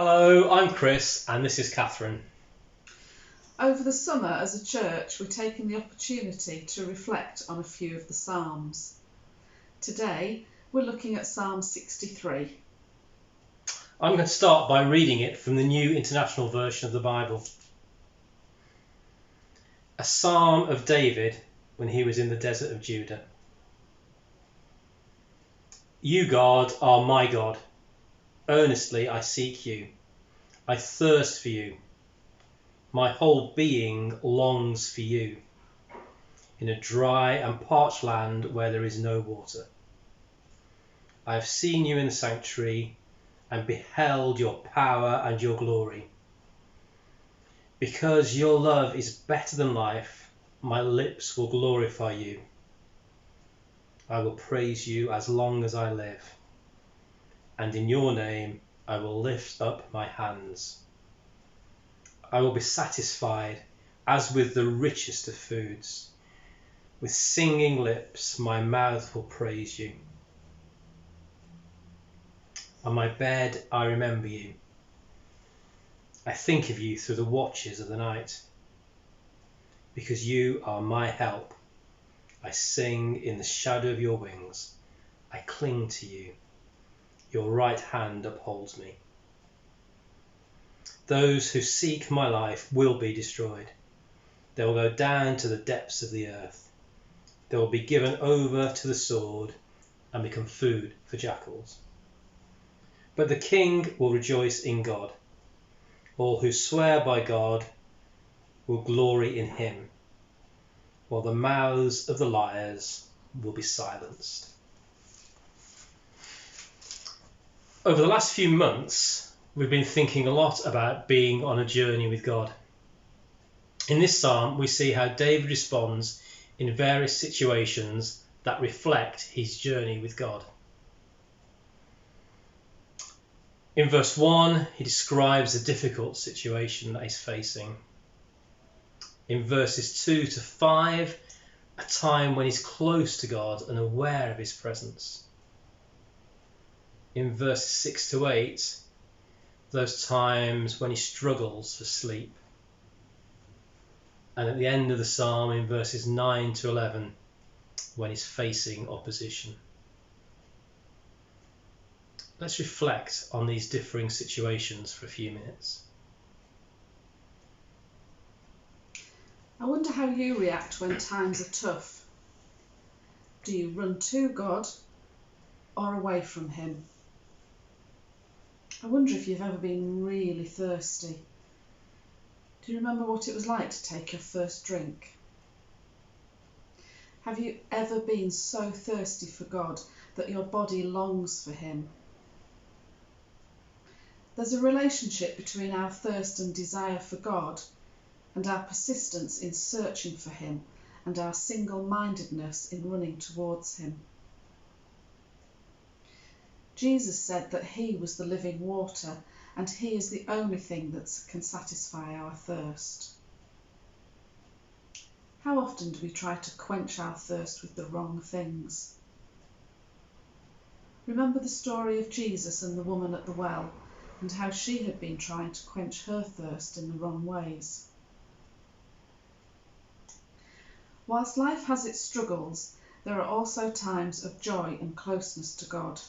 Hello, I'm Chris and this is Kathryn. Over the summer as a church, we're taking the opportunity to reflect on a few of the Psalms. Today, we're looking at Psalm 63. I'm going to start by reading it from the New International Version of the Bible. A psalm of David when he was in the desert of Judah. You, God, are my God. Earnestly I seek you. I thirst for you. My whole being longs for you, in a dry and parched land where there is no water. I have seen you in the sanctuary and beheld your power and your glory. Because your love is better than life, my lips will glorify you. I will praise you as long as I live, and in your name I will lift up my hands. I will be satisfied as with the richest of foods. With singing lips my mouth will praise you. On my bed I remember you. I think of you through the watches of the night. Because you are my help, I sing in the shadow of your wings. I cling to you. Your right hand upholds me. Those who seek my life will be destroyed. They will go down to the depths of the earth. They will be given over to the sword and become food for jackals. But the king will rejoice in God. All who swear by God will glory in him, while the mouths of the liars will be silenced. Over the last few months, we've been thinking a lot about being on a journey with God. In this psalm, we see how David responds in various situations that reflect his journey with God. In verse 1, he describes a difficult situation that he's facing. In verses 2 to 5, a time when he's close to God and aware of his presence. In verses 6 to 8, those times when he struggles for sleep. And at the end of the psalm, in verses 9 to 11, when he's facing opposition. Let's reflect on these differing situations for a few minutes. I wonder how you react when times are tough. Do you run to God or away from him? I wonder if you've ever been really thirsty. Do you remember what it was like to take your first drink? Have you ever been so thirsty for God that your body longs for him? There's a relationship between our thirst and desire for God and our persistence in searching for him and our single-mindedness in running towards him. Jesus said that he was the living water and he is the only thing that can satisfy our thirst. How often do we try to quench our thirst with the wrong things? Remember the story of Jesus and the woman at the well and how she had been trying to quench her thirst in the wrong ways. Whilst life has its struggles, there are also times of joy and closeness to God.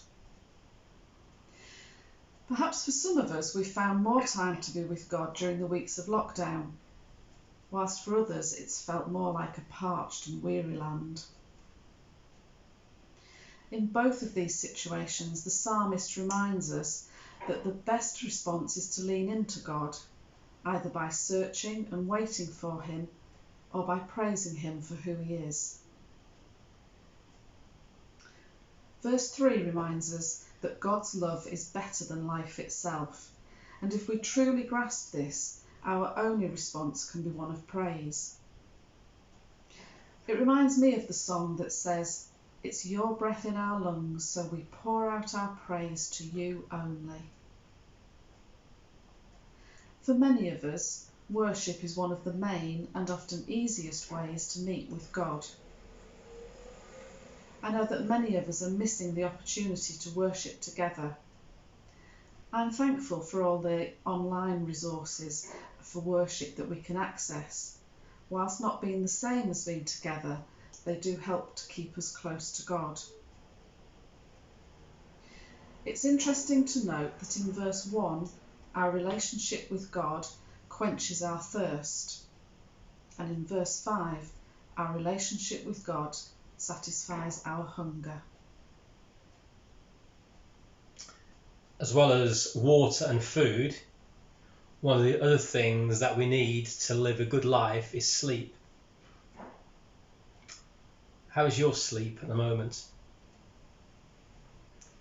Perhaps for some of us, we've found more time to be with God during the weeks of lockdown, whilst for others it's felt more like a parched and weary land. In both of these situations, the psalmist reminds us that the best response is to lean into God, either by searching and waiting for him, or by praising him for who he is. Verse 3 reminds us that God's love is better than life itself, and if we truly grasp this, our only response can be one of praise. It reminds me of the song that says, "It's your breath in our lungs, so we pour out our praise to you only." For many of us, worship is one of the main and often easiest ways to meet with God. I know that many of us are missing the opportunity to worship together. I'm thankful for all the online resources for worship that we can access. Whilst not being the same as being together, they do help to keep us close to God. It's interesting to note that in verse 1, our relationship with God quenches our thirst, and in verse 5, our relationship with God satisfies our hunger. As well as water and food, one of the other things that we need to live a good life is sleep. How is your sleep at the moment?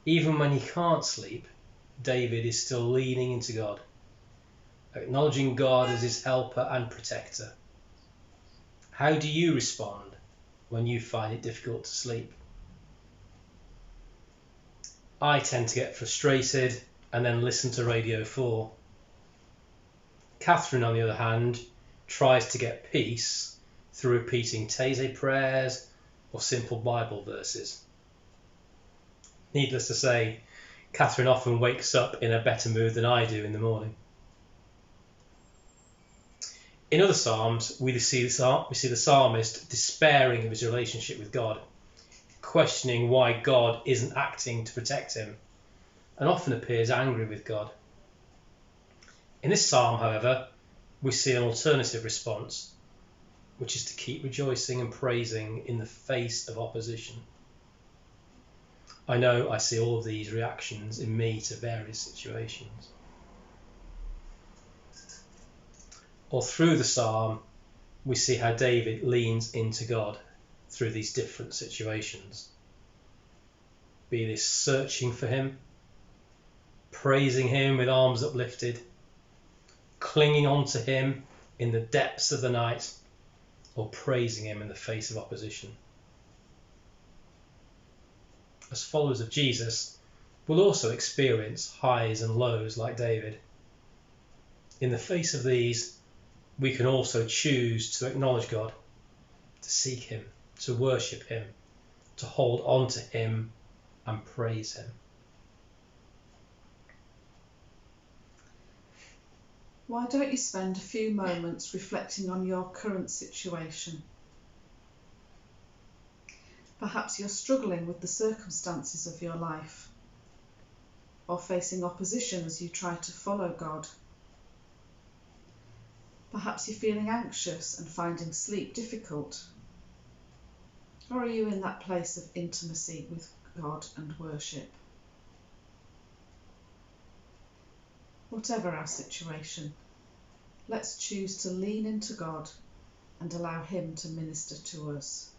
Even when he can't sleep, David is still leaning into God, acknowledging God as his helper and protector. How do you respond when you find it difficult to sleep? I tend to get frustrated and then listen to Radio 4. Kathryn, on the other hand, tries to get peace through repeating Taizé prayers or simple Bible verses. Needless to say, Kathryn often wakes up in a better mood than I do in the morning. In other psalms, we see the psalmist despairing of his relationship with God, questioning why God isn't acting to protect him, and often appears angry with God. In this psalm, however, we see an alternative response, which is to keep rejoicing and praising in the face of opposition. I know I see all of these reactions in me to various situations. All through the psalm, we see how David leans into God through these different situations. Be this searching for him, praising him with arms uplifted, clinging on to him in the depths of the night, or praising him in the face of opposition. As followers of Jesus, we'll also experience highs and lows like David. In the face of these, we can also choose to acknowledge God, to seek him, to worship him, to hold on to him and praise him. Why don't you spend a few moments reflecting on your current situation? Perhaps you're struggling with the circumstances of your life, or facing opposition as you try to follow God. Perhaps you're feeling anxious and finding sleep difficult. Or are you in that place of intimacy with God and worship? Whatever our situation, let's choose to lean into God and allow him to minister to us.